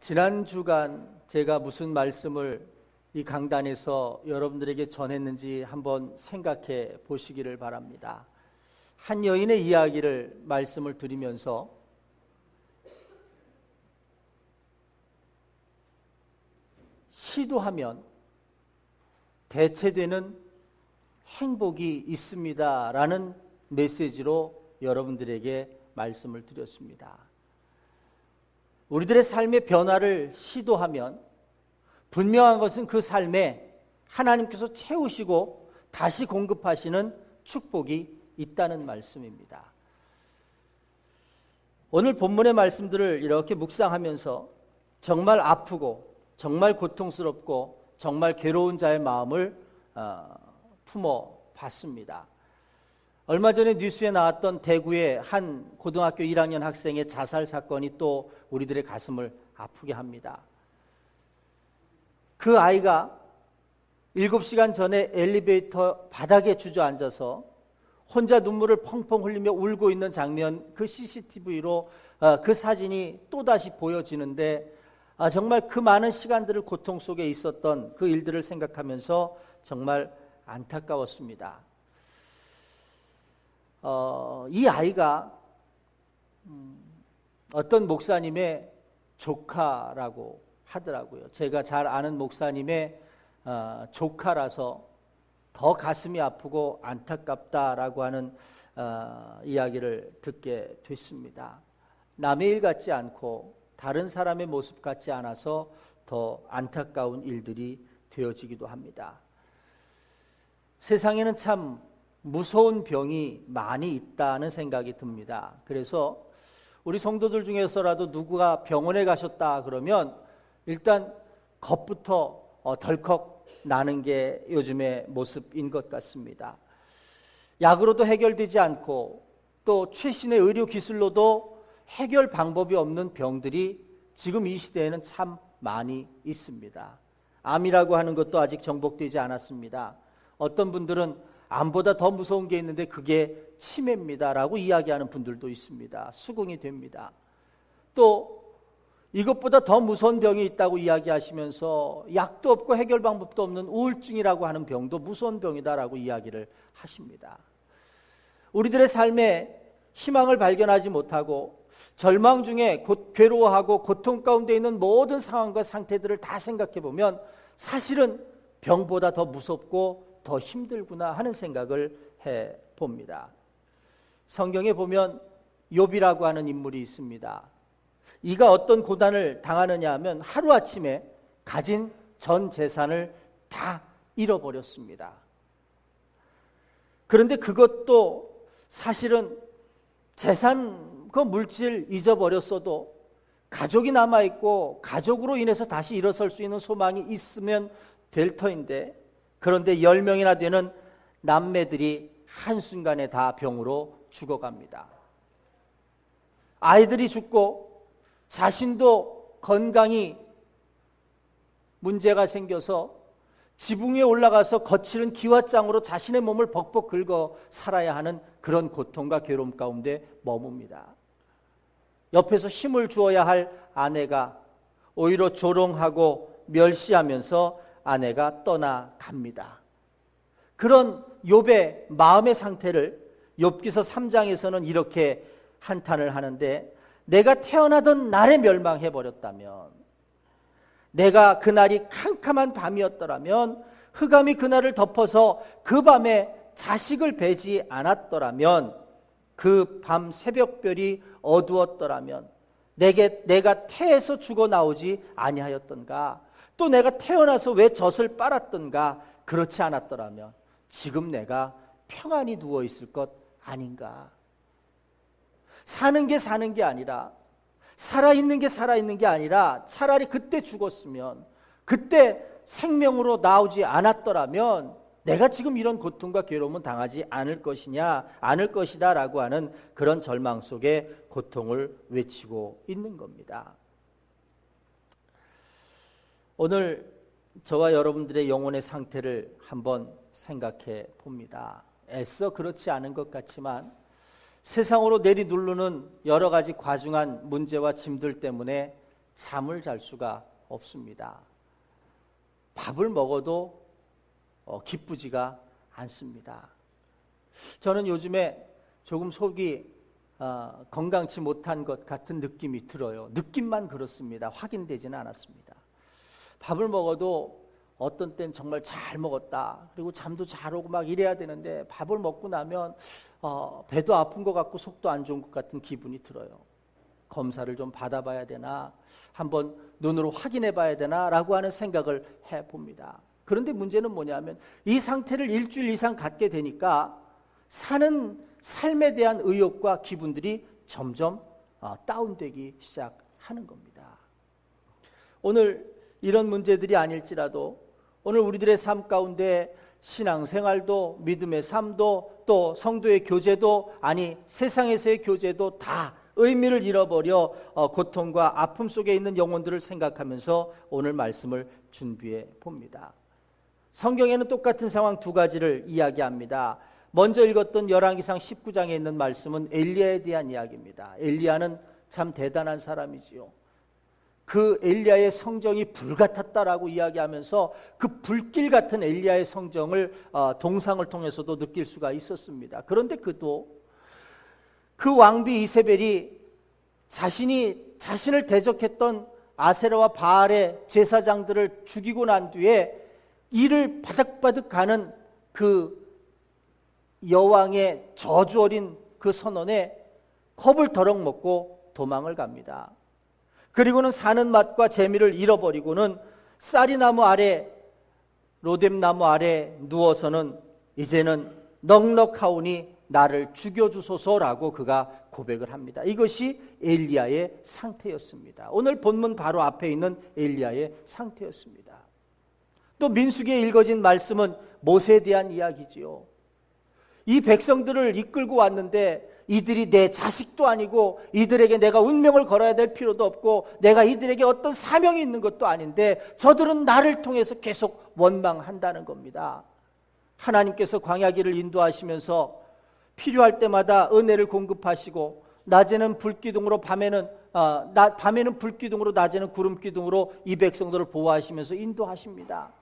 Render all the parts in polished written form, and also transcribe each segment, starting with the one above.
지난 주간 제가 무슨 말씀을 이 강단에서 여러분들에게 전했는지 한번 생각해 보시기를 바랍니다. 한 여인의 이야기를 말씀을 드리면서 시도하면 대체되는 행복이 있습니다라는 메시지로 여러분들에게 말씀을 드렸습니다. 우리들의 삶의 변화를 시도하면 분명한 것은 그 삶에 하나님께서 채우시고 다시 공급하시는 축복이 있다는 말씀입니다. 오늘 본문의 말씀들을 이렇게 묵상하면서 정말 아프고 정말 고통스럽고 정말 괴로운 자의 마음을 품어봤습니다. 얼마 전에 뉴스에 나왔던 대구의 한 고등학교 1학년 학생의 자살 사건이 또 우리들의 가슴을 아프게 합니다. 그 아이가 7시간 전에 엘리베이터 바닥에 주저앉아서 혼자 눈물을 펑펑 흘리며 울고 있는 장면, 그 CCTV로 그 사진이 또다시 보여지는데 정말 그 많은 시간들을 고통 속에 있었던 그 일들을 생각하면서 정말 안타까웠습니다. 이 아이가 어떤 목사님의 조카라고 하더라고요. 제가 잘 아는 목사님의 조카라서 더 가슴이 아프고 안타깝다라고 하는 이야기를 듣게 됐습니다. 남의 일 같지 않고 다른 사람의 모습 같지 않아서 더 안타까운 일들이 되어지기도 합니다. 세상에는 참 무서운 병이 많이 있다는 생각이 듭니다. 그래서 우리 성도들 중에서라도 누구가 병원에 가셨다 그러면 일단 겁부터 덜컥 나는 게 요즘의 모습인 것 같습니다. 약으로도 해결되지 않고 또 최신의 의료 기술로도 해결 방법이 없는 병들이 지금 이 시대에는 참 많이 있습니다. 암이라고 하는 것도 아직 정복되지 않았습니다. 어떤 분들은 암보다 더 무서운 게 있는데 그게 치매입니다라고 이야기하는 분들도 있습니다. 수긍이 됩니다. 또 이것보다 더 무서운 병이 있다고 이야기하시면서 약도 없고 해결 방법도 없는 우울증이라고 하는 병도 무서운 병이다라고 이야기를 하십니다. 우리들의 삶에 희망을 발견하지 못하고 절망 중에 괴로워하고 고통 가운데 있는 모든 상황과 상태들을 다 생각해 보면 사실은 병보다 더 무섭고 더 힘들구나 하는 생각을 해봅니다. 성경에 보면 욥이라고 하는 인물이 있습니다. 이가 어떤 고난을 당하느냐 하면 하루아침에 가진 전 재산을 다 잃어버렸습니다. 그런데 그것도 사실은 재산, 그 물질 잊어버렸어도 가족이 남아있고 가족으로 인해서 다시 일어설 수 있는 소망이 있으면 될 터인데, 그런데 10명이나 되는 남매들이 한순간에 다 병으로 죽어갑니다. 아이들이 죽고 자신도 건강이 문제가 생겨서 지붕 위에 올라가서 거칠은 기와장으로 자신의 몸을 벅벅 긁어 살아야 하는 그런 고통과 괴로움 가운데 머뭅니다. 옆에서 힘을 주어야 할 아내가 오히려 조롱하고 멸시하면서 아내가 떠나갑니다. 그런 욥의 마음의 상태를 욥기서 3장에서는 이렇게 한탄을 하는데, 내가 태어나던 날에 멸망해버렸다면, 내가 그날이 캄캄한 밤이었더라면, 흑암이 그날을 덮어서 그 밤에 자식을 배지 않았더라면, 그 밤 새벽별이 어두웠더라면, 내가 태에서 죽어 나오지 아니하였던가, 또 내가 태어나서 왜 젖을 빨았던가, 그렇지 않았더라면 지금 내가 평안히 누워있을 것 아닌가. 사는 게 아니라, 살아있는 게 아니라 차라리 그때 죽었으면, 그때 생명으로 나오지 않았더라면 내가 지금 이런 고통과 괴로움은 당하지 않을 것이다 라고 하는 그런 절망 속에 고통을 외치고 있는 겁니다. 오늘 저와 여러분들의 영혼의 상태를 한번 생각해 봅니다. 애써 그렇지 않은 것 같지만 세상으로 내리누르는 여러 가지 과중한 문제와 짐들 때문에 잠을 잘 수가 없습니다. 밥을 먹어도 기쁘지가 않습니다. 저는 요즘에 조금 속이 건강치 못한 것 같은 느낌이 들어요. 느낌만 그렇습니다. 확인되지는 않았습니다. 밥을 먹어도 어떤 땐 정말 잘 먹었다. 그리고 잠도 잘 오고 막 이래야 되는데 밥을 먹고 나면 배도 아픈 것 같고 속도 안 좋은 것 같은 기분이 들어요. 검사를 좀 받아봐야 되나, 한번 눈으로 확인해 봐야 되나 라고 하는 생각을 해봅니다. 그런데 문제는 뭐냐면 이 상태를 일주일 이상 갖게 되니까 사는 삶에 대한 의욕과 기분들이 점점 다운되기 시작하는 겁니다. 오늘 이런 문제들이 아닐지라도 오늘 우리들의 삶 가운데 신앙생활도, 믿음의 삶도, 또 성도의 교제도, 아니 세상에서의 교제도 다 의미를 잃어버려 고통과 아픔 속에 있는 영혼들을 생각하면서 오늘 말씀을 준비해 봅니다. 성경에는 똑같은 상황 두 가지를 이야기합니다. 먼저 읽었던 열왕기상 19장에 있는 말씀은 엘리야에 대한 이야기입니다. 엘리야는 참 대단한 사람이지요. 그 엘리야의 성정이 불같았다라고 이야기하면서 그 불길 같은 엘리야의 성정을 동상을 통해서도 느낄 수가 있었습니다. 그런데 그도 그 왕비 이세벨이 자신을 대적했던 아세라와 바알의 제사장들을 죽이고 난 뒤에 이를 바득바득 가는 그 여왕의 저주 어린 그 선언에 겁을 덜럭 먹고 도망을 갑니다. 그리고는 사는 맛과 재미를 잃어버리고는 쌀이나무 아래, 로뎀나무 아래 누워서는 이제는 넉넉하오니 나를 죽여주소서라고 그가 고백을 합니다. 이것이 엘리야의 상태였습니다. 오늘 본문 바로 앞에 있는 엘리야의 상태였습니다. 또 민수기에 읽어진 말씀은 모세에 대한 이야기지요. 이 백성들을 이끌고 왔는데 이들이 내 자식도 아니고 이들에게 내가 운명을 걸어야 될 필요도 없고 내가 이들에게 어떤 사명이 있는 것도 아닌데 저들은 나를 통해서 계속 원망한다는 겁니다. 하나님께서 광야길을 인도하시면서 필요할 때마다 은혜를 공급하시고 낮에는 불기둥으로 밤에는 불기둥으로 낮에는 구름기둥으로 이 백성들을 보호하시면서 인도하십니다.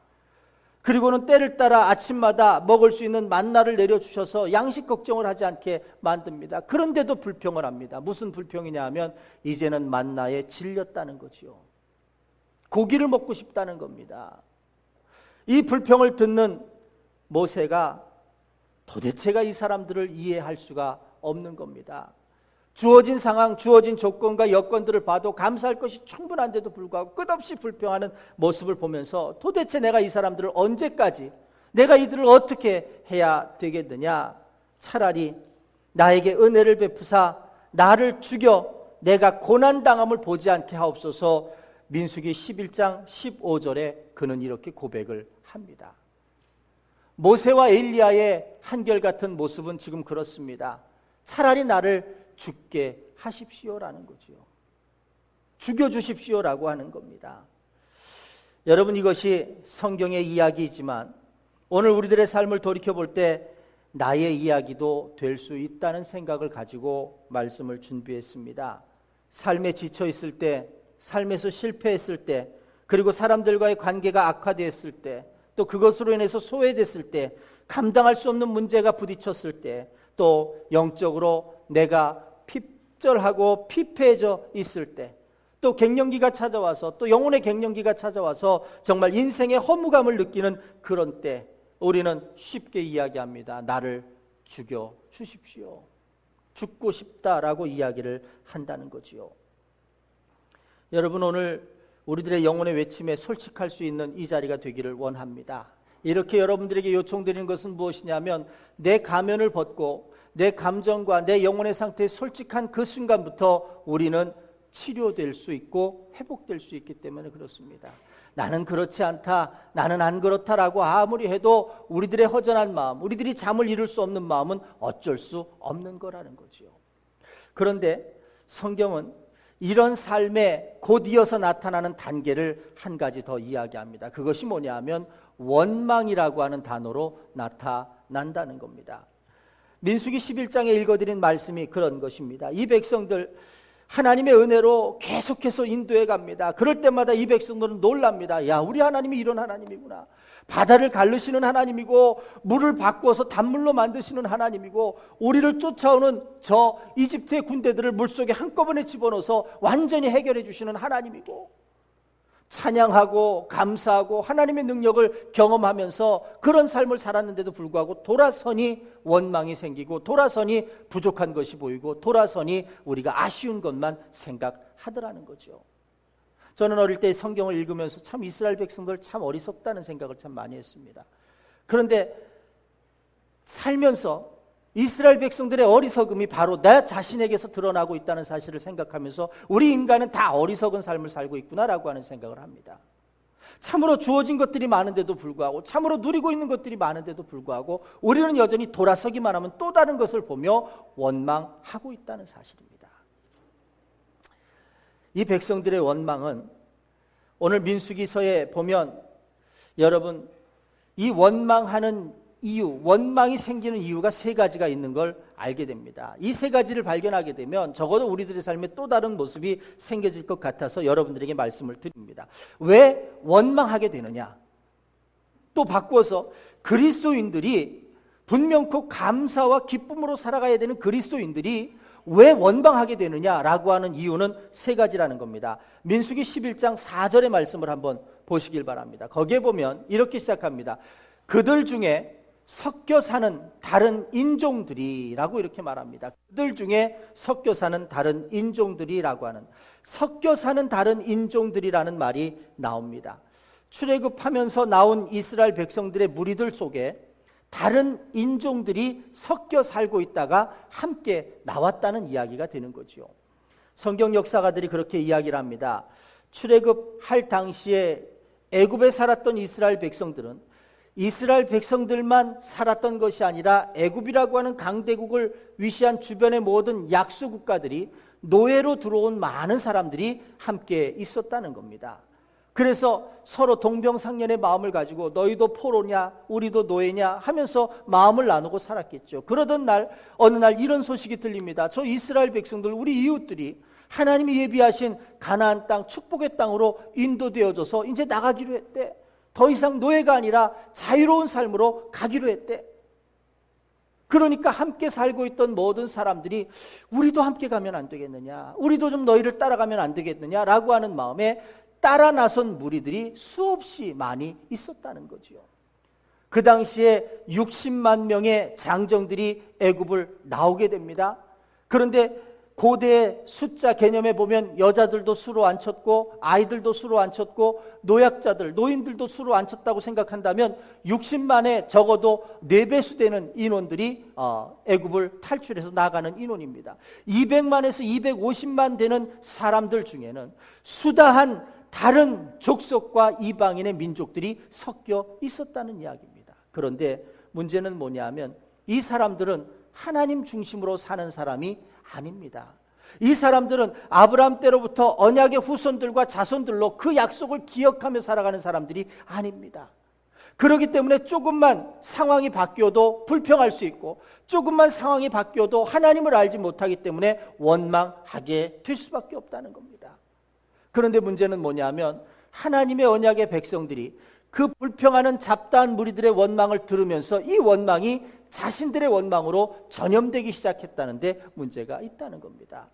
그리고는 때를 따라 아침마다 먹을 수 있는 만나를 내려주셔서 양식 걱정을 하지 않게 만듭니다. 그런데도 불평을 합니다. 무슨 불평이냐 하면 이제는 만나에 질렸다는 거지요. 고기를 먹고 싶다는 겁니다. 이 불평을 듣는 모세가 도대체가 이 사람들을 이해할 수가 없는 겁니다. 주어진 상황, 주어진 조건과 여건들을 봐도 감사할 것이 충분한데도 불구하고 끝없이 불평하는 모습을 보면서 도대체 내가 이 사람들을 언제까지, 내가 이들을 어떻게 해야 되겠느냐. 차라리 나에게 은혜를 베푸사 나를 죽여 내가 고난당함을 보지 않게 하옵소서. 민수기 11장 15절에 그는 이렇게 고백을 합니다. 모세와 엘리야의 한결같은 모습은 지금 그렇습니다. 차라리 나를 죽게 하십시오라는 거지요. 죽여주십시오라고 하는 겁니다. 여러분, 이것이 성경의 이야기이지만 오늘 우리들의 삶을 돌이켜볼 때 나의 이야기도 될 수 있다는 생각을 가지고 말씀을 준비했습니다. 삶에 지쳐 있을 때, 삶에서 실패했을 때, 그리고 사람들과의 관계가 악화되었을 때, 또 그것으로 인해서 소외됐을 때, 감당할 수 없는 문제가 부딪혔을 때, 또 영적으로 내가 핍절하고 피폐해져 있을 때, 또 갱년기가 찾아와서, 또 영혼의 갱년기가 찾아와서 정말 인생의 허무감을 느끼는 그런 때 우리는 쉽게 이야기합니다. 나를 죽여 주십시오. 죽고 싶다라고 이야기를 한다는 거지요. 여러분, 오늘 우리들의 영혼의 외침에 솔직할 수 있는 이 자리가 되기를 원합니다. 이렇게 여러분들에게 요청드리는 것은 무엇이냐면 내 가면을 벗고 내 감정과 내 영혼의 상태에 솔직한 그 순간부터 우리는 치료될 수 있고 회복될 수 있기 때문에 그렇습니다. 나는 그렇지 않다, 나는 안 그렇다라고 아무리 해도 우리들의 허전한 마음, 우리들이 잠을 이룰 수 없는 마음은 어쩔 수 없는 거라는 거지요. 그런데 성경은 이런 삶에 곧 이어서 나타나는 단계를 한 가지 더 이야기합니다. 그것이 뭐냐 하면 원망이라고 하는 단어로 나타난다는 겁니다. 민수기 11장에 읽어드린 말씀이 그런 것입니다. 이 백성들 하나님의 은혜로 계속해서 인도해 갑니다. 그럴 때마다 이 백성들은 놀랍니다. 야, 우리 하나님이 이런 하나님이구나. 바다를 가르시는 하나님이고 물을 바꾸어서 단물로 만드시는 하나님이고 우리를 쫓아오는 저 이집트의 군대들을 물속에 한꺼번에 집어넣어서 완전히 해결해 주시는 하나님이고, 찬양하고 감사하고 하나님의 능력을 경험하면서 그런 삶을 살았는데도 불구하고 돌아서니 원망이 생기고, 돌아서니 부족한 것이 보이고, 돌아서니 우리가 아쉬운 것만 생각하더라는 거죠. 저는 어릴 때 성경을 읽으면서 참 이스라엘 백성들 참 어리석다는 생각을 참 많이 했습니다. 그런데 살면서 이스라엘 백성들의 어리석음이 바로 나 자신에게서 드러나고 있다는 사실을 생각하면서 우리 인간은 다 어리석은 삶을 살고 있구나라고 하는 생각을 합니다. 참으로 주어진 것들이 많은데도 불구하고, 참으로 누리고 있는 것들이 많은데도 불구하고 우리는 여전히 돌아서기만 하면 또 다른 것을 보며 원망하고 있다는 사실입니다. 이 백성들의 원망은 오늘 민수기서에 보면 여러분, 이 원망하는 이유, 원망이 생기는 이유가 세 가지가 있는 걸 알게 됩니다. 이 세 가지를 발견하게 되면 적어도 우리들의 삶에 또 다른 모습이 생겨질 것 같아서 여러분들에게 말씀을 드립니다. 왜 원망하게 되느냐? 또 바꾸어서 그리스도인들이 분명코 감사와 기쁨으로 살아가야 되는 그리스도인들이 왜 원망하게 되느냐라고 하는 이유는 세 가지라는 겁니다. 민수기 11장 4절의 말씀을 한번 보시길 바랍니다. 거기에 보면 이렇게 시작합니다. 그들 중에 섞여 사는 다른 인종들이라고 이렇게 말합니다. 그들 중에 섞여 사는 다른 인종들이라고 하는, 섞여 사는 다른 인종들이라는 말이 나옵니다. 출애굽하면서 나온 이스라엘 백성들의 무리들 속에 다른 인종들이 섞여 살고 있다가 함께 나왔다는 이야기가 되는 거죠. 성경 역사가들이 그렇게 이야기를 합니다. 출애굽할 당시에 애굽에 살았던 이스라엘 백성들은 이스라엘 백성들만 살았던 것이 아니라 애굽이라고 하는 강대국을 위시한 주변의 모든 약소 국가들이, 노예로 들어온 많은 사람들이 함께 있었다는 겁니다. 그래서 서로 동병상련의 마음을 가지고 너희도 포로냐 우리도 노예냐 하면서 마음을 나누고 살았겠죠. 그러던 날 어느 날 이런 소식이 들립니다. 저 이스라엘 백성들, 우리 이웃들이 하나님이 예비하신 가나안 땅, 축복의 땅으로 인도되어져서 이제 나가기로 했대. 더 이상 노예가 아니라 자유로운 삶으로 가기로 했대. 그러니까 함께 살고 있던 모든 사람들이 우리도 함께 가면 안 되겠느냐, 우리도 좀 너희를 따라가면 안 되겠느냐라고 하는 마음에 따라 나선 무리들이 수없이 많이 있었다는 거죠. 그 당시에 60만 명의 장정들이 애굽을 나오게 됩니다. 그런데 고대의 숫자 개념에 보면 여자들도 수로 안 쳤고 아이들도 수로 안 쳤고 노약자들, 노인들도 수로 안 쳤다고 생각한다면 60만에 적어도 4배수 되는 인원들이 애굽을 탈출해서 나가는 인원입니다. 200만에서 250만 되는 사람들 중에는 수다한 다른 족속과 이방인의 민족들이 섞여 있었다는 이야기입니다. 그런데 문제는 뭐냐면 이 사람들은 하나님 중심으로 사는 사람이 아닙니다. 이 사람들은 아브라함 때로부터 언약의 후손들과 자손들로 그 약속을 기억하며 살아가는 사람들이 아닙니다. 그렇기 때문에 조금만 상황이 바뀌어도 불평할 수 있고, 조금만 상황이 바뀌어도 하나님을 알지 못하기 때문에 원망하게 될 수밖에 없다는 겁니다. 그런데 문제는 뭐냐면 하나님의 언약의 백성들이 그 불평하는 잡다한 무리들의 원망을 들으면서 이 원망이 자신들의 원망으로 전염되기 시작했다는데 문제가 있다는 겁니다.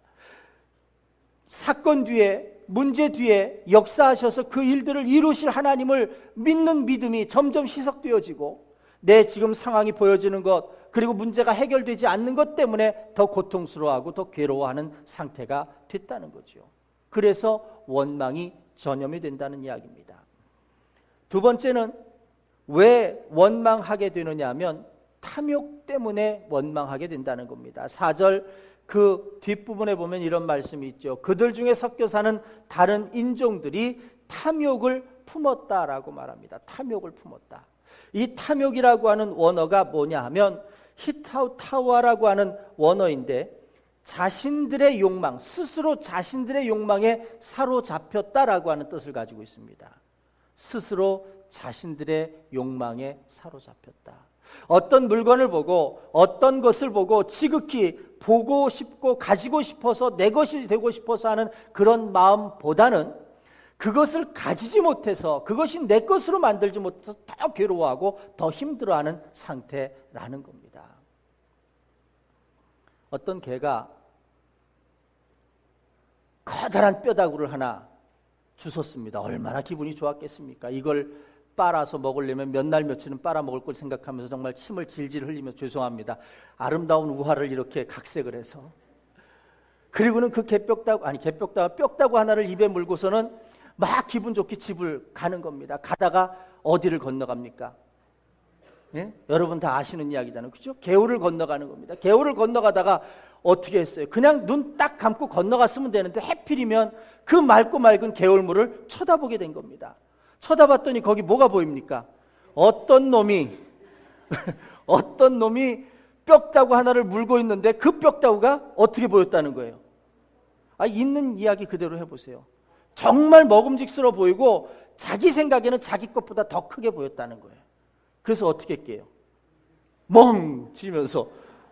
사건 뒤에, 문제 뒤에 역사하셔서 그 일들을 이루실 하나님을 믿는 믿음이 점점 희석되어지고, 내 지금 상황이 보여지는 것, 그리고 문제가 해결되지 않는 것 때문에 더 고통스러워하고 더 괴로워하는 상태가 됐다는 거죠. 그래서 원망이 전염이 된다는 이야기입니다. 두 번째는 왜 원망하게 되느냐 하면 탐욕 때문에 원망하게 된다는 겁니다. 4절 그 뒷부분에 보면 이런 말씀이 있죠. 그들 중에 섞여 사는 다른 인종들이 탐욕을 품었다라고 말합니다. 탐욕을 품었다. 이 탐욕이라고 하는 원어가 뭐냐 하면 히타우타와라고 하는 원어인데, 자신들의 욕망, 스스로 자신들의 욕망에 사로잡혔다라고 하는 뜻을 가지고 있습니다. 스스로 자신들의 욕망에 사로잡혔다. 어떤 물건을 보고, 어떤 것을 보고 지극히 보고 싶고 가지고 싶어서 내 것이 되고 싶어서 하는 그런 마음보다는 그것을 가지지 못해서 그것이 내 것으로 만들지 못해서 더 괴로워하고 더 힘들어하는 상태라는 겁니다. 어떤 개가 커다란 뼈다구를 하나 주웠습니다. 얼마나 기분이 좋았겠습니까? 이걸 빨아서 먹으려면 몇 날 며칠은 빨아 먹을 걸 생각하면서 정말 침을 질질 흘리며 죄송합니다. 아름다운 우화를 이렇게 각색을 해서 그리고는 그 뼈다구 하나를 입에 물고서는 막 기분 좋게 집을 가는 겁니다. 가다가 어디를 건너갑니까? 예? 여러분 다 아시는 이야기잖아요. 그죠? 개울을 건너가는 겁니다. 개울을 건너가다가 어떻게 했어요? 그냥 눈 딱 감고 건너갔으면 되는데 하필이면 그 맑고 맑은 개울물을 쳐다보게 된 겁니다. 쳐다봤더니 거기 뭐가 보입니까? 어떤 놈이 뼈다구 하나를 물고 있는데 그 뼈다구가 어떻게 보였다는 거예요? 있는 이야기 그대로 해보세요. 정말 먹음직스러워 보이고 자기 생각에는 자기 것보다 더 크게 보였다는 거예요. 그래서 어떻게 했게요? 멍 치면서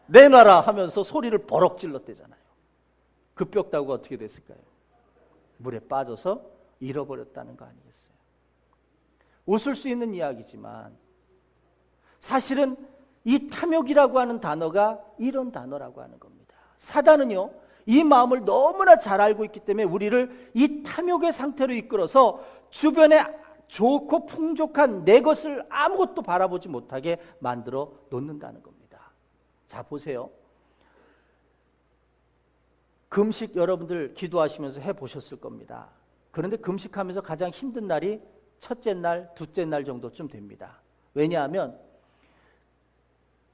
내놔라 하면서 소리를 버럭 질렀대잖아요. 그 뼈다구가 어떻게 됐을까요? 물에 빠져서 잃어버렸다는 거 아니겠어요? 웃을 수 있는 이야기지만 사실은 이 탐욕이라고 하는 단어가 이런 단어라고 하는 겁니다. 사단은요, 이 마음을 너무나 잘 알고 있기 때문에 우리를 이 탐욕의 상태로 이끌어서 주변에 좋고 풍족한 내 것을 아무것도 바라보지 못하게 만들어 놓는다는 겁니다. 자, 보세요. 금식 여러분들 기도하시면서 해보셨을 겁니다. 그런데 금식하면서 가장 힘든 날이 첫째 날, 둘째 날 정도쯤 됩니다. 왜냐하면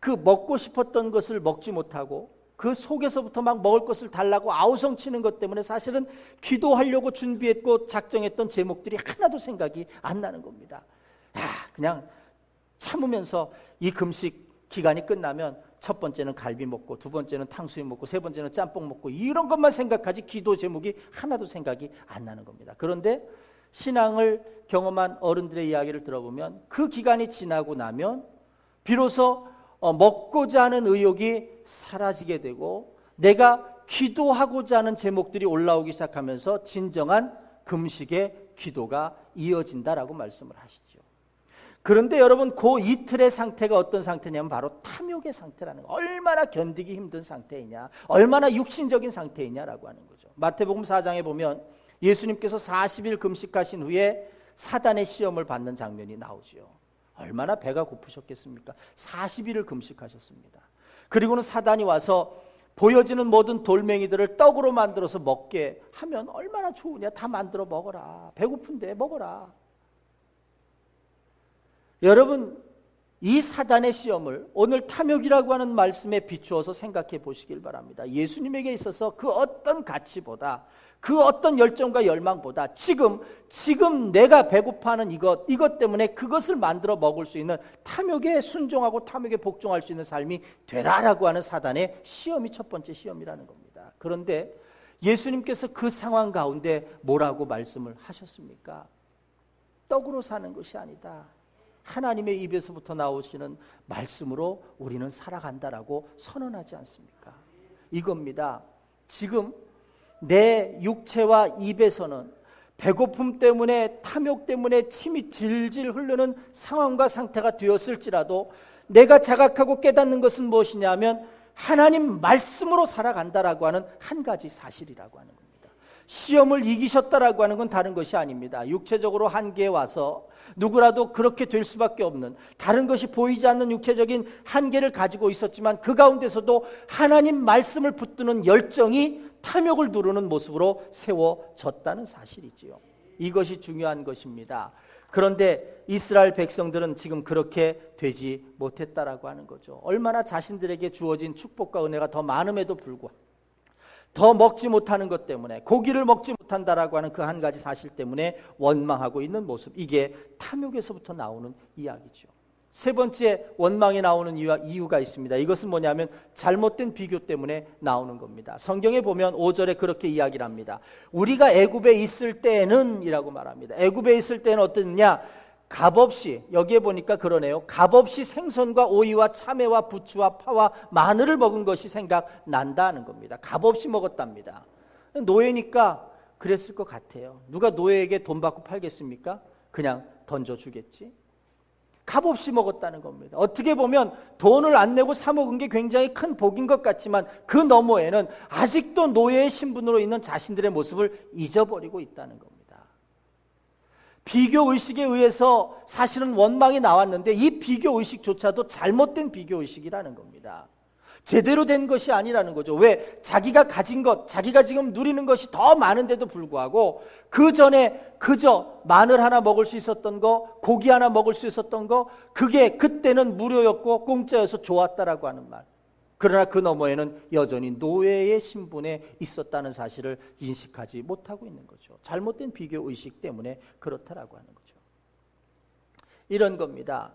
그 먹고 싶었던 것을 먹지 못하고 그 속에서부터 막 먹을 것을 달라고 아우성치는 것 때문에 사실은 기도하려고 준비했고 작정했던 제목들이 하나도 생각이 안 나는 겁니다. 그냥 참으면서 이 금식 기간이 끝나면 첫 번째는 갈비 먹고 두 번째는 탕수육 먹고 세 번째는 짬뽕 먹고 이런 것만 생각하지 기도 제목이 하나도 생각이 안 나는 겁니다. 그런데 신앙을 경험한 어른들의 이야기를 들어보면 그 기간이 지나고 나면 비로소 먹고자 하는 의욕이 사라지게 되고 내가 기도하고자 하는 제목들이 올라오기 시작하면서 진정한 금식의 기도가 이어진다라고 말씀을 하시죠. 그런데 여러분 그 이틀의 상태가 어떤 상태냐면 바로 탐욕의 상태라는 거. 얼마나 견디기 힘든 상태이냐, 얼마나 육신적인 상태이냐라고 하는 거죠. 마태복음 4장에 보면 예수님께서 40일 금식하신 후에 사단의 시험을 받는 장면이 나오죠. 얼마나 배가 고프셨겠습니까? 40일을 금식하셨습니다. 그리고는 사단이 와서 보여지는 모든 돌멩이들을 떡으로 만들어서 먹게 하면 얼마나 좋으냐. 다 만들어 먹어라. 배고픈데 먹어라. 여러분, 이 사단의 시험을 오늘 탐욕이라고 하는 말씀에 비추어서 생각해 보시길 바랍니다. 예수님에게 있어서 그 어떤 가치보다 그 어떤 열정과 열망보다 지금 내가 배고파하는 이것 때문에 그것을 만들어 먹을 수 있는 탐욕에 순종하고 탐욕에 복종할 수 있는 삶이 되라라고 하는 사단의 시험이 첫 번째 시험이라는 겁니다. 그런데 예수님께서 그 상황 가운데 뭐라고 말씀을 하셨습니까? 떡으로 사는 것이 아니다. 하나님의 입에서부터 나오시는 말씀으로 우리는 살아간다라고 선언하지 않습니까? 이겁니다. 지금 내 육체와 입에서는 배고픔 때문에 탐욕 때문에 침이 질질 흐르는 상황과 상태가 되었을지라도 내가 자각하고 깨닫는 것은 무엇이냐면 하나님 말씀으로 살아간다라고 하는 한 가지 사실이라고 하는 겁니다. 시험을 이기셨다라고 하는 건 다른 것이 아닙니다. 육체적으로 한계에 와서 누구라도 그렇게 될 수밖에 없는 다른 것이 보이지 않는 육체적인 한계를 가지고 있었지만 그 가운데서도 하나님 말씀을 붙드는 열정이 탐욕을 누르는 모습으로 세워졌다는 사실이지요. 이것이 중요한 것입니다. 그런데 이스라엘 백성들은 지금 그렇게 되지 못했다라고 하는 거죠. 얼마나 자신들에게 주어진 축복과 은혜가 더 많음에도 불구하고 더 먹지 못하는 것 때문에 고기를 먹지 못한다라고 하는 그 한 가지 사실 때문에 원망하고 있는 모습. 이게 탐욕에서부터 나오는 이야기죠. 세 번째 원망이 나오는 이유가 있습니다. 이것은 뭐냐면 잘못된 비교 때문에 나오는 겁니다. 성경에 보면 5절에 그렇게 이야기를 합니다. 우리가 애굽에 있을 때는 이라고 말합니다. 애굽에 있을 때는 어땠느냐? 값없이, 여기에 보니까 그러네요. 값없이 생선과 오이와 참외와 부추와 파와 마늘을 먹은 것이 생각난다는 겁니다. 값없이 먹었답니다. 노예니까 그랬을 것 같아요. 누가 노예에게 돈 받고 팔겠습니까? 그냥 던져주겠지. 값없이 먹었다는 겁니다. 어떻게 보면 돈을 안 내고 사 먹은 게 굉장히 큰 복인 것 같지만 그 너머에는 아직도 노예의 신분으로 있는 자신들의 모습을 잊어버리고 있다는 겁니다. 비교의식에 의해서 사실은 원망이 나왔는데 이 비교의식조차도 잘못된 비교의식이라는 겁니다. 제대로 된 것이 아니라는 거죠. 왜? 자기가 가진 것, 자기가 지금 누리는 것이 더 많은데도 불구하고 그 전에 그저 마늘 하나 먹을 수 있었던 거, 고기 하나 먹을 수 있었던 거, 그게 그때는 무료였고 공짜여서 좋았다라고 하는 말. 그러나 그 너머에는 여전히 노예의 신분에 있었다는 사실을 인식하지 못하고 있는 거죠. 잘못된 비교의식 때문에 그렇다라고 하는 거죠. 이런 겁니다.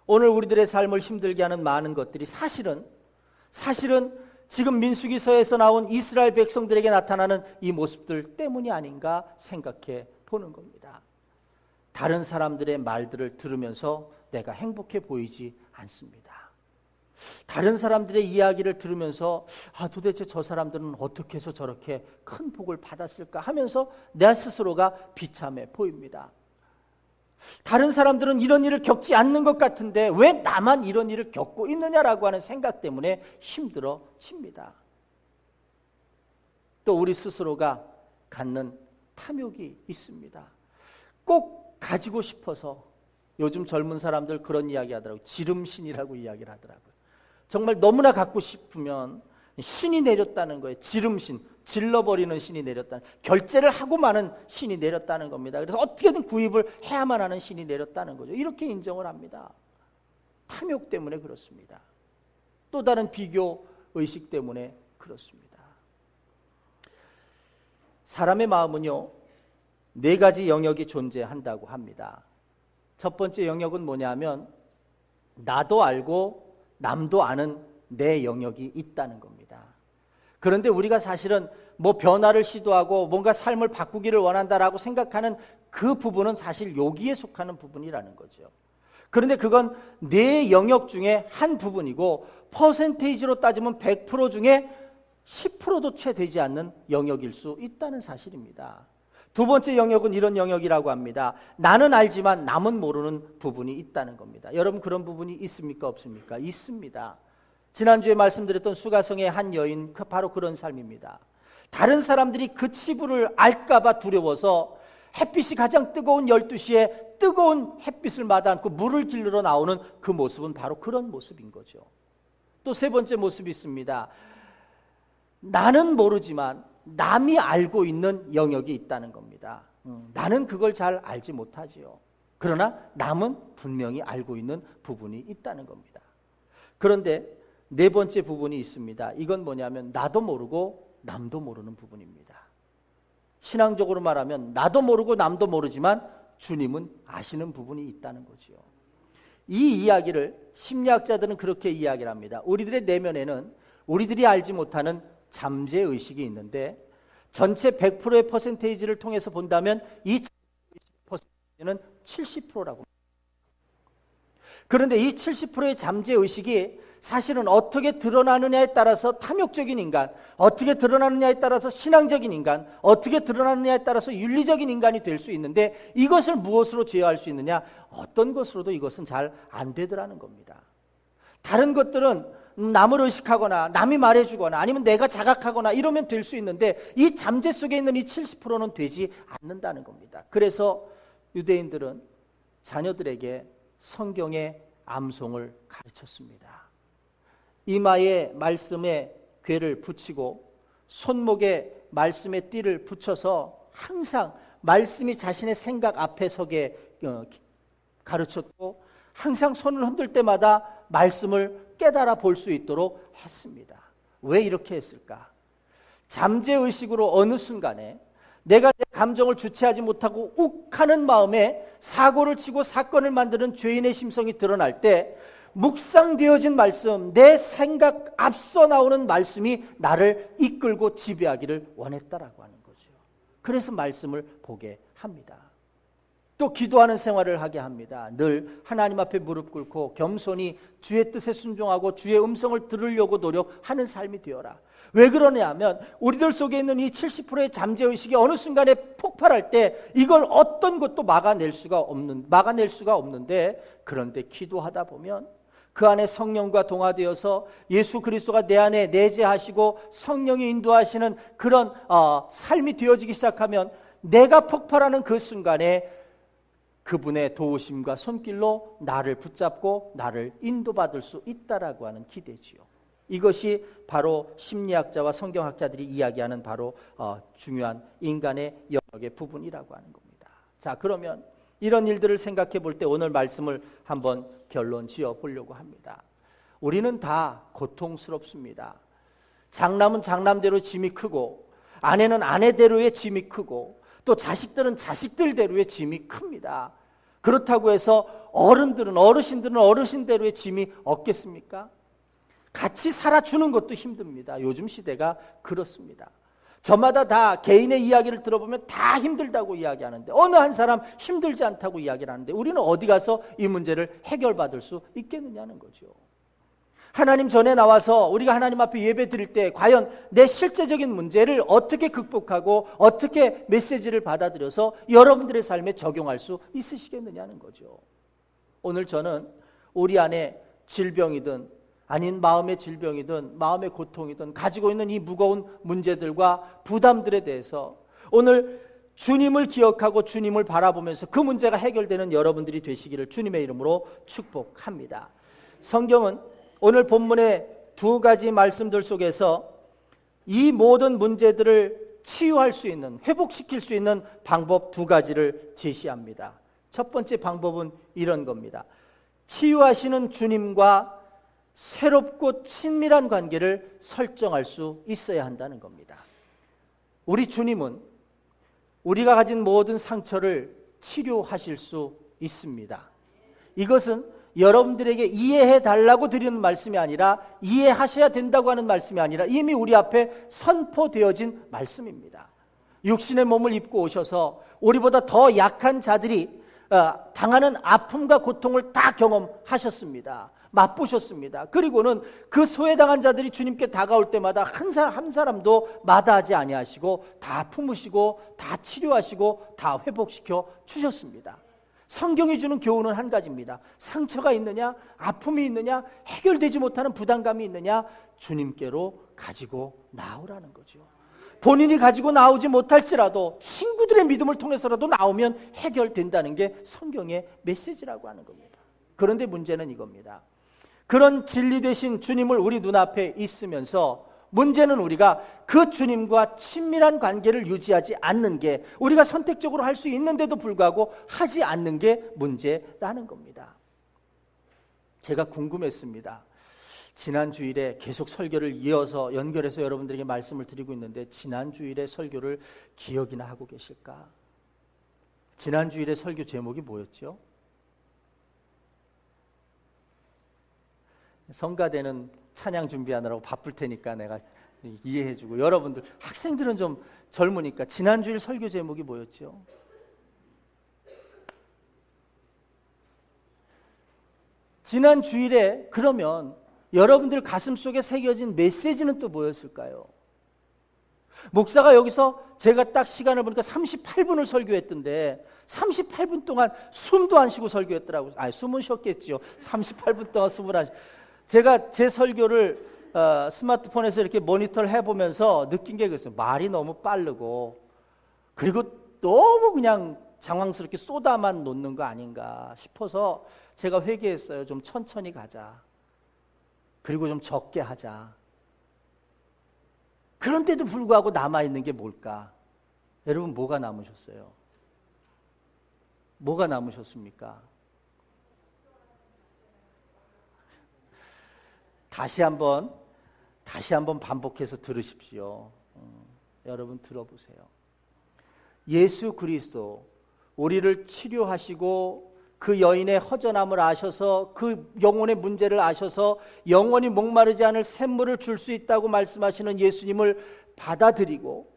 오늘 우리들의 삶을 힘들게 하는 많은 것들이 사실은 지금 민수기서에서 나온 이스라엘 백성들에게 나타나는 이 모습들 때문이 아닌가 생각해 보는 겁니다. 다른 사람들의 말들을 들으면서 내가 행복해 보이지 않습니다. 다른 사람들의 이야기를 들으면서 도대체 저 사람들은 어떻게 해서 저렇게 큰 복을 받았을까 하면서 내 스스로가 비참해 보입니다. 다른 사람들은 이런 일을 겪지 않는 것 같은데 왜 나만 이런 일을 겪고 있느냐라고 하는 생각 때문에 힘들어집니다. 또 우리 스스로가 갖는 탐욕이 있습니다. 꼭 가지고 싶어서 요즘 젊은 사람들 그런 이야기 하더라고요. 지름신이라고 이야기를 하더라고요. 정말 너무나 갖고 싶으면 신이 내렸다는 거예요. 지름신, 질러버리는 신이 내렸다는, 결제를 하고 마는 신이 내렸다는 겁니다. 그래서 어떻게든 구입을 해야만 하는 신이 내렸다는 거죠. 이렇게 인정을 합니다. 탐욕 때문에 그렇습니다. 또 다른 비교 의식 때문에 그렇습니다. 사람의 마음은요, 4가지 영역이 존재한다고 합니다. 첫 번째 영역은 뭐냐면 나도 알고 남도 아는 내 영역이 있다는 겁니다. 그런데 우리가 사실은 뭐 변화를 시도하고 뭔가 삶을 바꾸기를 원한다라고 생각하는 그 부분은 사실 여기에 속하는 부분이라는 거죠. 그런데 그건 내 영역 중에 한 부분이고 퍼센테이지로 따지면 100% 중에 10%도 채 되지 않는 영역일 수 있다는 사실입니다. 두 번째 영역은 이런 영역이라고 합니다. 나는 알지만 남은 모르는 부분이 있다는 겁니다. 여러분 그런 부분이 있습니까? 없습니까? 있습니다. 지난주에 말씀드렸던 수가성의 한 여인, 바로 그런 삶입니다. 다른 사람들이 그 치부를 알까봐 두려워서 햇빛이 가장 뜨거운 12시에 뜨거운 햇빛을 마다 않고 물을 길르러 나오는 그 모습은 바로 그런 모습인 거죠. 또 세 번째 모습이 있습니다. 나는 모르지만 남이 알고 있는 영역이 있다는 겁니다. 나는 그걸 잘 알지 못하지요. 그러나 남은 분명히 알고 있는 부분이 있다는 겁니다. 그런데 네 번째 부분이 있습니다. 이건 뭐냐면 나도 모르고 남도 모르는 부분입니다. 신앙적으로 말하면 나도 모르고 남도 모르지만 주님은 아시는 부분이 있다는 거지요. 이 이야기를 심리학자들은 그렇게 이야기를 합니다. 우리들의 내면에는 우리들이 알지 못하는 잠재의식이 있는데 전체 100%의 퍼센테이지를 통해서 본다면 이 퍼센테이지는 70%라고. 그런데 이 70%의 잠재의식이 사실은 어떻게 드러나느냐에 따라서 탐욕적인 인간, 어떻게 드러나느냐에 따라서 신앙적인 인간, 어떻게 드러나느냐에 따라서 윤리적인 인간이 될 수 있는데 이것을 무엇으로 제어할 수 있느냐? 어떤 것으로도 이것은 잘 안 되더라는 겁니다. 다른 것들은 남을 의식하거나 남이 말해주거나 아니면 내가 자각하거나 이러면 될 수 있는데 이 잠재 속에 있는 이 70%는 되지 않는다는 겁니다. 그래서 유대인들은 자녀들에게 성경의 암송을 가르쳤습니다. 이마에 말씀의 궤를 붙이고 손목에 말씀의 띠를 붙여서 항상 말씀이 자신의 생각 앞에 서게 가르쳤고 항상 손을 흔들 때마다 말씀을 깨달아 볼 수 있도록 했습니다. 왜 이렇게 했을까? 잠재의식으로 어느 순간에 내가 내 감정을 주체하지 못하고 욱하는 마음에 사고를 치고 사건을 만드는 죄인의 심성이 드러날 때 묵상되어진 말씀, 내 생각 앞서 나오는 말씀이 나를 이끌고 지배하기를 원했다라고 하는 거죠. 그래서 말씀을 보게 합니다. 또 기도하는 생활을 하게 합니다. 늘 하나님 앞에 무릎 꿇고 겸손히 주의 뜻에 순종하고 주의 음성을 들으려고 노력하는 삶이 되어라. 왜 그러냐면 우리들 속에 있는 이 70%의 잠재의식이 어느 순간에 폭발할 때 이걸 어떤 것도 막아낼 수가 없는데, 그런데 기도하다 보면 그 안에 성령과 동화되어서 예수 그리스도가 내 안에 내재하시고 성령이 인도하시는 그런 삶이 되어지기 시작하면 내가 폭발하는 그 순간에 그분의 도우심과 손길로 나를 붙잡고 나를 인도받을 수 있다라고 하는 기대지요. 이것이 바로 심리학자와 성경학자들이 이야기하는 바로 중요한 인간의 영역의 부분이라고 하는 겁니다. 자, 그러면 이런 일들을 생각해 볼 때 오늘 말씀을 한번 결론 지어 보려고 합니다. 우리는 다 고통스럽습니다. 장남은 장남대로 짐이 크고, 아내는 아내대로의 짐이 크고, 또 자식들은 자식들대로의 짐이 큽니다. 그렇다고 해서 어른들은 어르신대로의 짐이 없겠습니까? 같이 살아주는 것도 힘듭니다. 요즘 시대가 그렇습니다. 저마다 다 개인의 이야기를 들어보면 다 힘들다고 이야기하는데, 어느 한 사람 힘들지 않다고 이야기를 하는데 우리는 어디 가서 이 문제를 해결받을 수 있겠느냐는 거죠. 하나님 전에 나와서 우리가 하나님 앞에 예배 드릴 때 과연 내 실제적인 문제를 어떻게 극복하고 어떻게 메시지를 받아들여서 여러분들의 삶에 적용할 수 있으시겠느냐는 거죠. 오늘 저는 우리 안에 질병이든 아닌 마음의 질병이든 마음의 고통이든 가지고 있는 이 무거운 문제들과 부담들에 대해서 오늘 주님을 기억하고 주님을 바라보면서 그 문제가 해결되는 여러분들이 되시기를 주님의 이름으로 축복합니다. 성경은 오늘 본문의 두 가지 말씀들 속에서 이 모든 문제들을 치유할 수 있는, 회복시킬 수 있는 방법 두 가지를 제시합니다. 첫 번째 방법은 이런 겁니다. 치유하시는 주님과 새롭고 친밀한 관계를 설정할 수 있어야 한다는 겁니다. 우리 주님은 우리가 가진 모든 상처를 치료하실 수 있습니다. 이것은 여러분들에게 이해해 달라고 드리는 말씀이 아니라, 이해하셔야 된다고 하는 말씀이 아니라 이미 우리 앞에 선포되어진 말씀입니다. 육신의 몸을 입고 오셔서 우리보다 더 약한 자들이 당하는 아픔과 고통을 다 경험하셨습니다. 맛보셨습니다. 그리고는 그 소외당한 자들이 주님께 다가올 때마다 한 사람도 마다하지 아니하시고 다 품으시고 다 치료하시고 다 회복시켜 주셨습니다. 성경이 주는 교훈은 한 가지입니다. 상처가 있느냐, 아픔이 있느냐, 해결되지 못하는 부담감이 있느냐, 주님께로 가지고 나오라는 거죠. 본인이 가지고 나오지 못할지라도 친구들의 믿음을 통해서라도 나오면 해결된다는 게 성경의 메시지라고 하는 겁니다. 그런데 문제는 이겁니다. 그런 진리 되신 주님을 우리 눈앞에 있으면서 문제는 우리가 그 주님과 친밀한 관계를 유지하지 않는 게, 우리가 선택적으로 할 수 있는데도 불구하고 하지 않는 게 문제라는 겁니다. 제가 궁금했습니다. 지난 주일에 계속 설교를 이어서 연결해서 여러분들에게 말씀을 드리고 있는데 지난 주일의 설교를 기억이나 하고 계실까? 지난 주일의 설교 제목이 뭐였죠? 성가대는 찬양 준비하느라고 바쁠 테니까 내가 이해해주고, 여러분들 학생들은 좀 젊으니까 지난주일 설교 제목이 뭐였죠? 지난 주일에 그러면 여러분들 가슴 속에 새겨진 메시지는 또 뭐였을까요? 목사가 여기서 제가 딱 시간을 보니까 38분을 설교했던데 38분 동안 숨도 안 쉬고 설교했더라고요. 숨은 쉬었겠죠. 38분 동안 숨을 안 쉬고. 제가 제 설교를 스마트폰에서 이렇게 모니터를 해보면서 느낀 게 그랬어요. 말이 너무 빠르고, 그리고 너무 그냥 장황스럽게 쏟아만 놓는 거 아닌가 싶어서 제가 회개했어요. 좀 천천히 가자. 그리고 좀 적게 하자. 그런데도 불구하고 남아있는 게 뭘까? 여러분, 뭐가 남으셨어요? 뭐가 남으셨습니까? 다시 한번 반복해서 들으십시오. 여러분 들어보세요. 예수 그리스도 우리를 치료하시고 그 여인의 허전함을 아셔서 그 영혼의 문제를 아셔서 영원히 목마르지 않을 샘물을 줄 수 있다고 말씀하시는 예수님을 받아들이고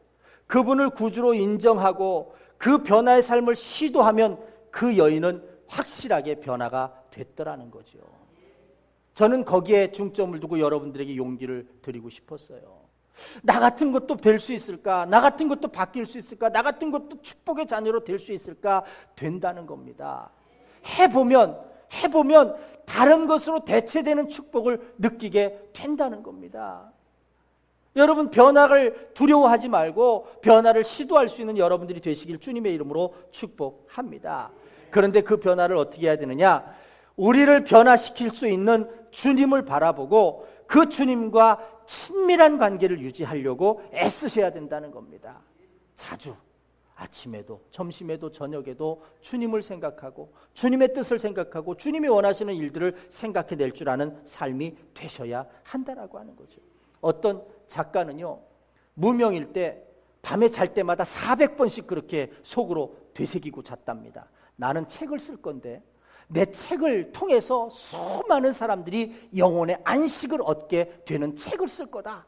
그분을 구주로 인정하고 그 변화의 삶을 시도하면 그 여인은 확실하게 변화가 됐더라는 거죠. 저는 거기에 중점을 두고 여러분들에게 용기를 드리고 싶었어요. 나 같은 것도 될 수 있을까? 나 같은 것도 바뀔 수 있을까? 나 같은 것도 축복의 자녀로 될 수 있을까? 된다는 겁니다. 해보면 다른 것으로 대체되는 축복을 느끼게 된다는 겁니다. 여러분, 변화를 두려워하지 말고 변화를 시도할 수 있는 여러분들이 되시길 주님의 이름으로 축복합니다. 그런데 그 변화를 어떻게 해야 되느냐? 우리를 변화시킬 수 있는 주님을 바라보고 그 주님과 친밀한 관계를 유지하려고 애쓰셔야 된다는 겁니다. 자주 아침에도 점심에도 저녁에도 주님을 생각하고 주님의 뜻을 생각하고 주님이 원하시는 일들을 생각해낼 줄 아는 삶이 되셔야 한다라고 하는 거죠. 어떤 작가는요, 무명일 때 밤에 잘 때마다 400번씩 그렇게 속으로 되새기고 잤답니다. 나는 책을 쓸 건데 내 책을 통해서 수많은 사람들이 영혼의 안식을 얻게 되는 책을 쓸 거다.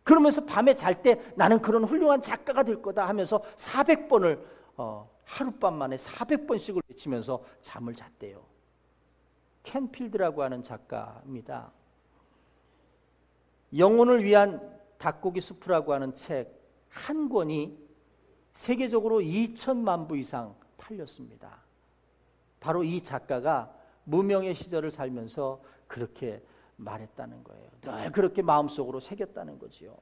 그러면서 밤에 잘 때 나는 그런 훌륭한 작가가 될 거다 하면서 400번을 하룻밤 만에 400번씩을 외치면서 잠을 잤대요. 켄 필드라고 하는 작가입니다. 영혼을 위한 닭고기 수프라고 하는 책 한 권이 세계적으로 2천만 부 이상 팔렸습니다. 바로 이 작가가 무명의 시절을 살면서 그렇게 말했다는 거예요. 늘 그렇게 마음속으로 새겼다는 거지요.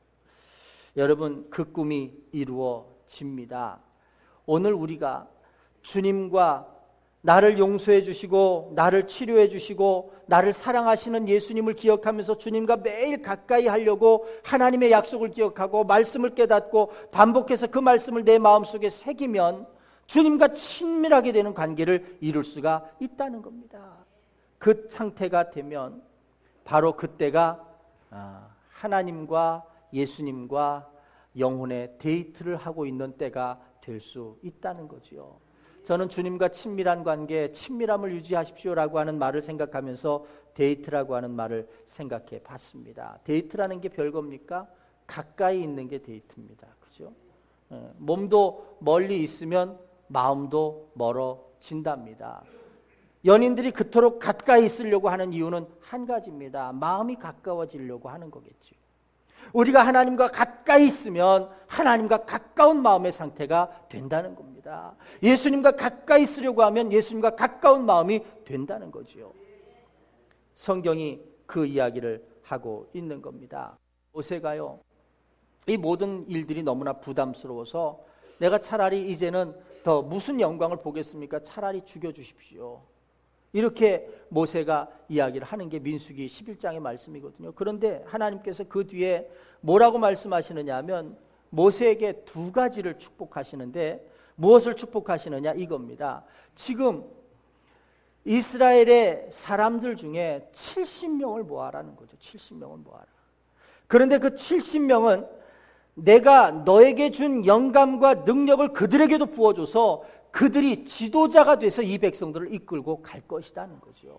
여러분, 그 꿈이 이루어집니다. 오늘 우리가 주님과 나를 용서해 주시고 나를 치료해 주시고 나를 사랑하시는 예수님을 기억하면서 주님과 매일 가까이 하려고 하나님의 약속을 기억하고 말씀을 깨닫고 반복해서 그 말씀을 내 마음속에 새기면 주님과 친밀하게 되는 관계를 이룰 수가 있다는 겁니다. 그 상태가 되면 바로 그때가 하나님과 예수님과 영혼의 데이트를 하고 있는 때가 될 수 있다는 거지요. 저는 주님과 친밀한 관계, 친밀함을 유지하십시오라고 하는 말을 생각하면서 데이트라고 하는 말을 생각해 봤습니다. 데이트라는 게 별겁니까? 가까이 있는 게 데이트입니다. 그죠? 몸도 멀리 있으면 마음도 멀어진답니다. 연인들이 그토록 가까이 있으려고 하는 이유는 한 가지입니다. 마음이 가까워지려고 하는 거겠죠. 우리가 하나님과 가까이 있으면 하나님과 가까운 마음의 상태가 된다는 겁니다. 예수님과 가까이 있으려고 하면 예수님과 가까운 마음이 된다는 거지요. 성경이 그 이야기를 하고 있는 겁니다. 모세가요, 이 모든 일들이 너무나 부담스러워서 내가 차라리 이제는 더 무슨 영광을 보겠습니까? 차라리 죽여주십시오. 이렇게 모세가 이야기를 하는 게 민수기 11장의 말씀이거든요. 그런데 하나님께서 그 뒤에 뭐라고 말씀하시느냐 하면 모세에게 두 가지를 축복하시는데 무엇을 축복하시느냐 이겁니다. 지금 이스라엘의 사람들 중에 70명을 모아라는 거죠. 70명을 모아라. 그런데 그 70명은 내가 너에게 준 영감과 능력을 그들에게도 부어줘서 그들이 지도자가 돼서 이 백성들을 이끌고 갈 것이라는 거죠.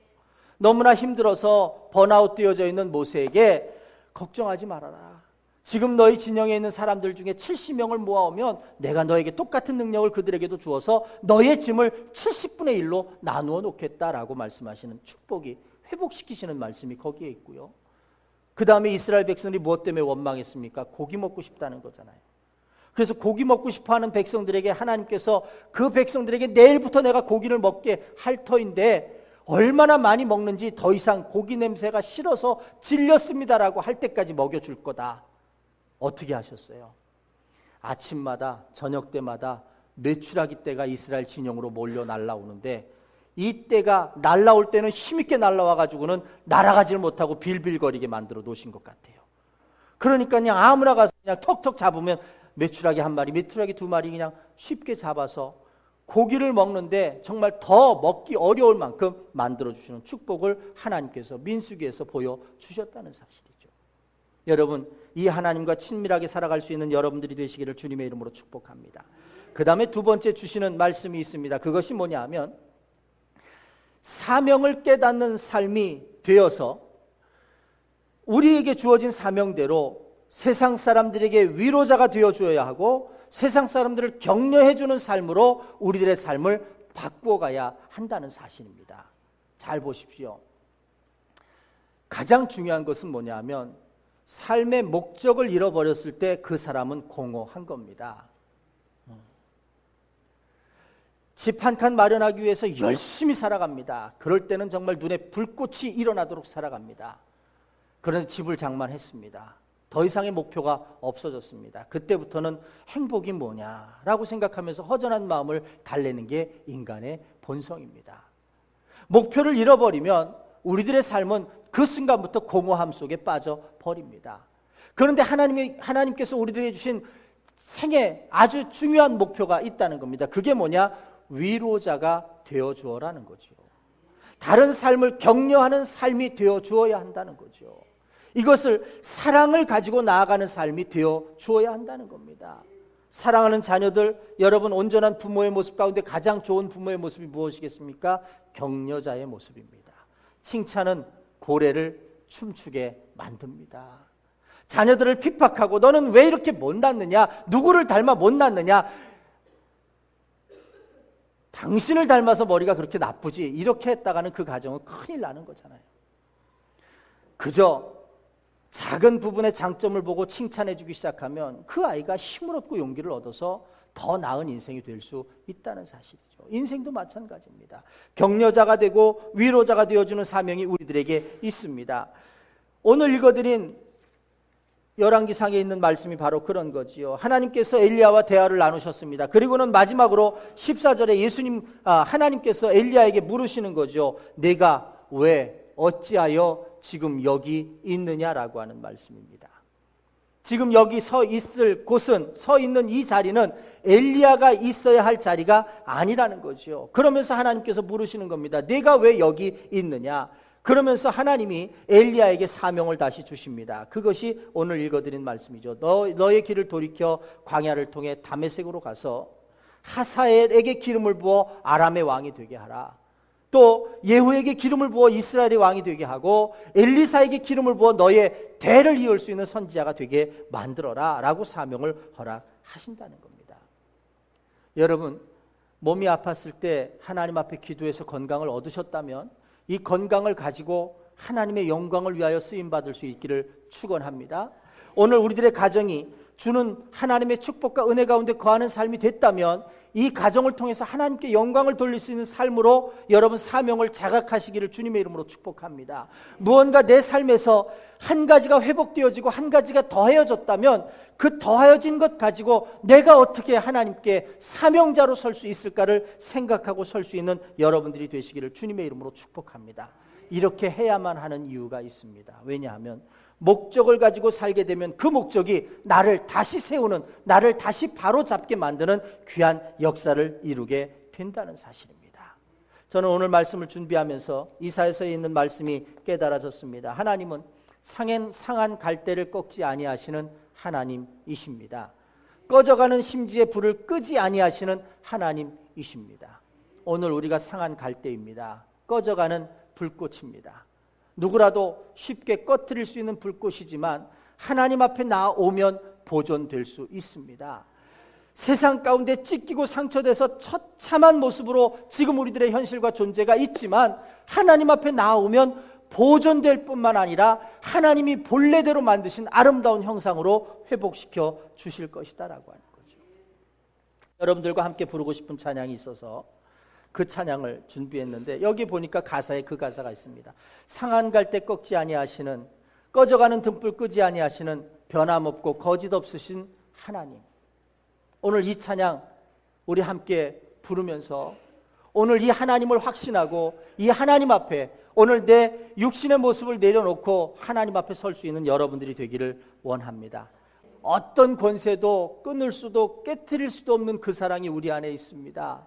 너무나 힘들어서 번아웃 되어져 있는 모세에게 걱정하지 말아라. 지금 너희 진영에 있는 사람들 중에 70명을 모아오면 내가 너에게 똑같은 능력을 그들에게도 주어서 너의 짐을 70분의 1로 나누어 놓겠다라고 말씀하시는 축복이 회복시키시는 말씀이 거기에 있고요. 그 다음에 이스라엘 백성들이 무엇 때문에 원망했습니까? 고기 먹고 싶다는 거잖아요. 그래서 고기 먹고 싶어하는 백성들에게 하나님께서 그 백성들에게 내일부터 내가 고기를 먹게 할 터인데 얼마나 많이 먹는지 더 이상 고기 냄새가 싫어서 질렸습니다라고 할 때까지 먹여줄 거다. 어떻게 하셨어요? 아침마다 저녁 때마다 메추라기 떼가 이스라엘 진영으로 몰려 날아오는데 이 떼가 날아올 때는 힘있게 날아와가지고는 날아가지를 못하고 빌빌거리게 만들어 놓으신 것 같아요. 그러니까 그냥 아무나 가서 그냥 턱턱 잡으면 메추라기 한 마리, 메추라기 두 마리 그냥 쉽게 잡아서 고기를 먹는데 정말 더 먹기 어려울 만큼 만들어주시는 축복을 하나님께서 민수기에서 보여주셨다는 사실이죠. 여러분, 이 하나님과 친밀하게 살아갈 수 있는 여러분들이 되시기를 주님의 이름으로 축복합니다. 그 다음에 두 번째 주시는 말씀이 있습니다. 그것이 뭐냐 하면 사명을 깨닫는 삶이 되어서 우리에게 주어진 사명대로 세상 사람들에게 위로자가 되어줘야 하고 세상 사람들을 격려해주는 삶으로 우리들의 삶을 바꾸어 가야 한다는 사실입니다. 잘 보십시오. 가장 중요한 것은 뭐냐면 삶의 목적을 잃어버렸을 때 그 사람은 공허한 겁니다. 집 한 칸 마련하기 위해서 열심히 살아갑니다. 그럴 때는 정말 눈에 불꽃이 일어나도록 살아갑니다. 그런데 집을 장만했습니다. 더 이상의 목표가 없어졌습니다. 그때부터는 행복이 뭐냐라고 생각하면서 허전한 마음을 달래는 게 인간의 본성입니다. 목표를 잃어버리면 우리들의 삶은 그 순간부터 공허함 속에 빠져버립니다. 그런데 하나님께서 우리들에게 주신 생애 아주 중요한 목표가 있다는 겁니다. 그게 뭐냐? 위로자가 되어주어라는 거죠. 다른 삶을 격려하는 삶이 되어주어야 한다는 거죠. 이것을 사랑을 가지고 나아가는 삶이 되어주어야 한다는 겁니다. 사랑하는 자녀들, 여러분 온전한 부모의 모습 가운데 가장 좋은 부모의 모습이 무엇이겠습니까? 격려자의 모습입니다. 칭찬은 고래를 춤추게 만듭니다. 자녀들을 핍박하고 너는 왜 이렇게 못났느냐? 누구를 닮아 못났느냐? 당신을 닮아서 머리가 그렇게 나쁘지. 이렇게 했다가는 그 가정은 큰일 나는 거잖아요. 그저 작은 부분의 장점을 보고 칭찬해 주기 시작하면 그 아이가 힘을 얻고 용기를 얻어서 더 나은 인생이 될 수 있다는 사실이죠. 인생도 마찬가지입니다. 격려자가 되고 위로자가 되어주는 사명이 우리들에게 있습니다. 오늘 읽어드린 열왕기상에 있는 말씀이 바로 그런 거지요. 하나님께서 엘리야와 대화를 나누셨습니다. 그리고는 마지막으로 14절에 하나님께서 엘리야에게 물으시는 거죠. 내가 왜 어찌하여 지금 여기 있느냐라고 하는 말씀입니다. 지금 여기 서 있을 곳은, 서 있는 이 자리는 엘리야가 있어야 할 자리가 아니라는 거죠. 그러면서 하나님께서 물으시는 겁니다. 내가 왜 여기 있느냐? 그러면서 하나님이 엘리야에게 사명을 다시 주십니다. 그것이 오늘 읽어드린 말씀이죠. 너의 길을 돌이켜 광야를 통해 다메섹으로 가서 하사엘에게 기름을 부어 아람의 왕이 되게 하라. 또 예후에게 기름을 부어 이스라엘의 왕이 되게 하고 엘리사에게 기름을 부어 너의 대를 이을 수 있는 선지자가 되게 만들어라 라고 사명을 허락하신다는 겁니다. 여러분, 몸이 아팠을 때 하나님 앞에 기도해서 건강을 얻으셨다면 이 건강을 가지고 하나님의 영광을 위하여 쓰임받을 수 있기를 축원합니다. 오늘 우리들의 가정이 주는 하나님의 축복과 은혜 가운데 거하는 삶이 됐다면 이 가정을 통해서 하나님께 영광을 돌릴 수 있는 삶으로 여러분 사명을 자각하시기를 주님의 이름으로 축복합니다. 무언가 내 삶에서 한 가지가 회복되어지고 한 가지가 더해졌다면 그 더해진 것 가지고 내가 어떻게 하나님께 사명자로 설 수 있을까를 생각하고 설 수 있는 여러분들이 되시기를 주님의 이름으로 축복합니다. 이렇게 해야만 하는 이유가 있습니다. 왜냐하면 목적을 가지고 살게 되면 그 목적이 나를 다시 세우는, 나를 다시 바로잡게 만드는 귀한 역사를 이루게 된다는 사실입니다. 저는 오늘 말씀을 준비하면서 이사야서에 있는 말씀이 깨달아졌습니다. 하나님은 상한 갈대를 꺾지 아니하시는 하나님이십니다. 꺼져가는 심지의 불을 끄지 아니하시는 하나님이십니다. 오늘 우리가 상한 갈대입니다. 꺼져가는 불꽃입니다. 누구라도 쉽게 꺼뜨릴 수 있는 불꽃이지만 하나님 앞에 나오면 보존될 수 있습니다. 세상 가운데 찢기고 상처돼서 처참한 모습으로 지금 우리들의 현실과 존재가 있지만 하나님 앞에 나오면 보존될 뿐만 아니라 하나님이 본래대로 만드신 아름다운 형상으로 회복시켜 주실 것이다라고 하는 거죠. 여러분들과 함께 부르고 싶은 찬양이 있어서 그 찬양을 준비했는데 여기 보니까 가사에 그 가사가 있습니다. 상한 갈대 꺾지 아니하시는, 꺼져가는 등불 끄지 아니하시는, 변함없고 거짓 없으신 하나님. 오늘 이 찬양 우리 함께 부르면서 오늘 이 하나님을 확신하고 이 하나님 앞에 오늘 내 육신의 모습을 내려놓고 하나님 앞에 설 수 있는 여러분들이 되기를 원합니다. 어떤 권세도 끊을 수도 깨트릴 수도 없는 그 사랑이 우리 안에 있습니다.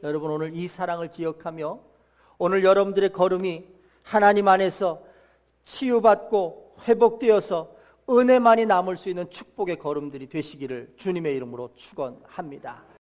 여러분 오늘 이 사랑을 기억하며 오늘 여러분들의 걸음이 하나님 안에서 치유받고 회복되어서 은혜만이 남을 수 있는 축복의 걸음들이 되시기를 주님의 이름으로 축원합니다.